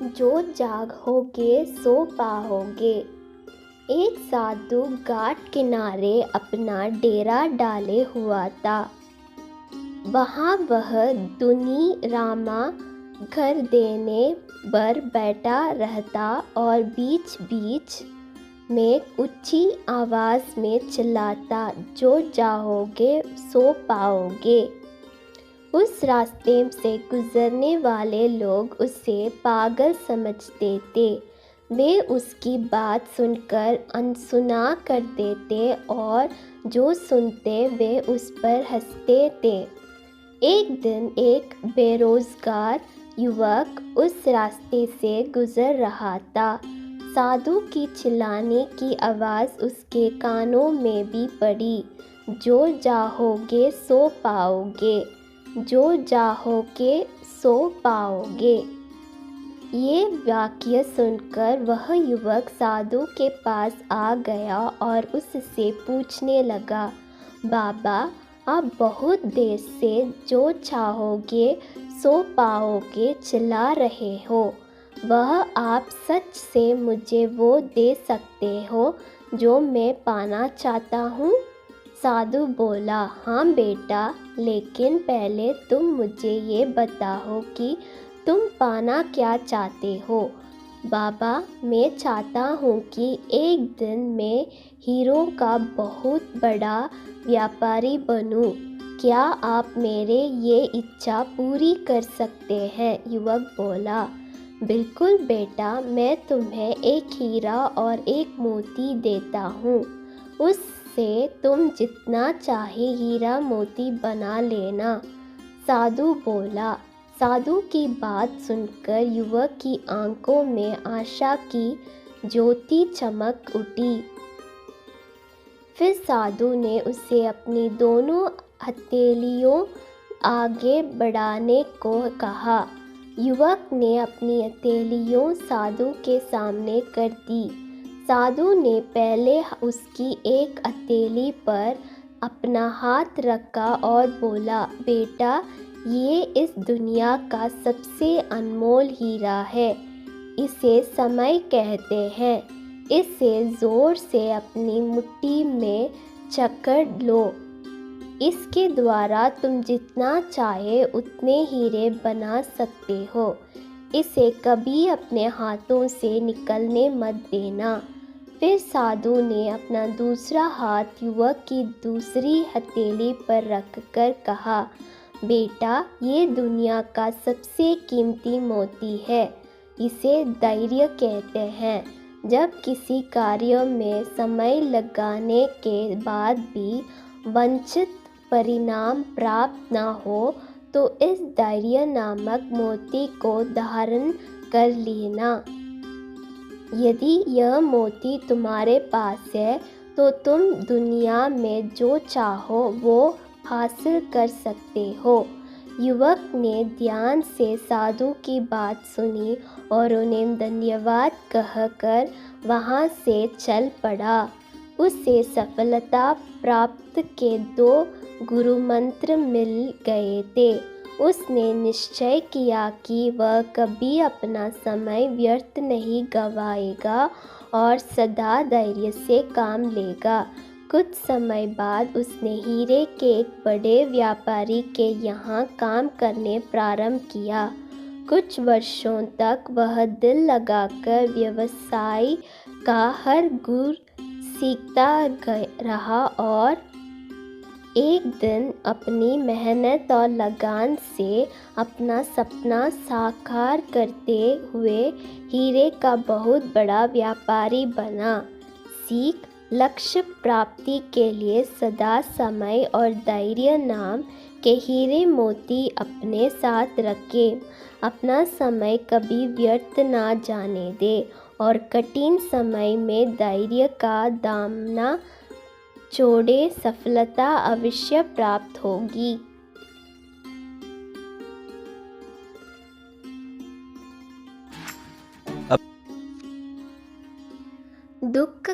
जो जागोगे सो पाओगे। एक साधु घाट किनारे अपना डेरा डाले हुआ था। वहाँ वह दुनी रामा घर देने पर बैठा रहता और बीच बीच में ऊंची आवाज़ में चिल्लाता, जो चाहोगे सो पाओगे। उस रास्ते से गुजरने वाले लोग उसे पागल समझते थे। वे उसकी बात सुनकर अनसुना कर देते और जो सुनते वे उस पर हंसते थे। एक दिन एक बेरोजगार युवक उस रास्ते से गुजर रहा था। साधु की चिल्लाने की आवाज़ उसके कानों में भी पड़ी, जो चाहोगे सो पाओगे, जो चाहोगे सो पाओगे। ये वाक्य सुनकर वह युवक साधु के पास आ गया और उससे पूछने लगा, बाबा, आप बहुत देर से जो चाहोगे सो पाओगे चिल्ला रहे हो, वह आप सच से मुझे वो दे सकते हो जो मैं पाना चाहता हूँ? साधु बोला, हाँ बेटा, लेकिन पहले तुम मुझे ये बताओ कि तुम पाना क्या चाहते हो। बाबा, मैं चाहता हूँ कि एक दिन मैं हीरों का बहुत बड़ा व्यापारी बनूँ। क्या आप मेरे ये इच्छा पूरी कर सकते हैं? युवक बोला, बिल्कुल बेटा, मैं तुम्हें एक हीरा और एक मोती देता हूँ। उससे तुम जितना चाहे हीरा मोती बना लेना। साधु बोला। साधु की बात सुनकर युवक की आंखों में आशा की ज्योति चमक उठी। फिर साधु ने उसे अपनी दोनों हथेलियों आगे बढ़ाने को कहा। युवक ने अपनी हथेलियों साधु के सामने कर दी। साधु ने पहले उसकी एक हथेली पर अपना हाथ रखा और बोला, बेटा, ये इस दुनिया का सबसे अनमोल हीरा है। इसे समय कहते हैं। इसे जोर से अपनी मुट्ठी में जकड़ लो। इसके द्वारा तुम जितना चाहे उतने हीरे बना सकते हो। इसे कभी अपने हाथों से निकलने मत देना। फिर साधु ने अपना दूसरा हाथ युवक की दूसरी हथेली पर रखकर कहा, बेटा, ये दुनिया का सबसे कीमती मोती है। इसे धैर्य कहते हैं। जब किसी कार्य में समय लगाने के बाद भी वांछित परिणाम प्राप्त न हो तो इस धैर्य नामक मोती को धारण कर लेना। यदि यह मोती तुम्हारे पास है तो तुम दुनिया में जो चाहो वो हासिल कर सकते हो। युवक ने ध्यान से साधु की बात सुनी और उन्हें धन्यवाद कहकर वहाँ से चल पड़ा। उसे सफलता प्राप्त के 2 गुरु मंत्र मिल गए थे। उसने निश्चय किया कि वह कभी अपना समय व्यर्थ नहीं गंवाएगा और सदा धैर्य से काम लेगा। कुछ समय बाद उसने हीरे के एक बड़े व्यापारी के यहाँ काम करने प्रारंभ किया। कुछ वर्षों तक वह दिल लगाकर व्यवसाय का हर गुर सीखता रहा और एक दिन अपनी मेहनत और लगन से अपना सपना साकार करते हुए हीरे का बहुत बड़ा व्यापारी बना। सीख, लक्ष्य प्राप्ति के लिए सदा समय और धैर्य नाम के हीरे मोती अपने साथ रखें। अपना समय कभी व्यर्थ ना जाने दे और कठिन समय में धैर्य का दामना छोड़े, सफलता अवश्य प्राप्त होगी। दुख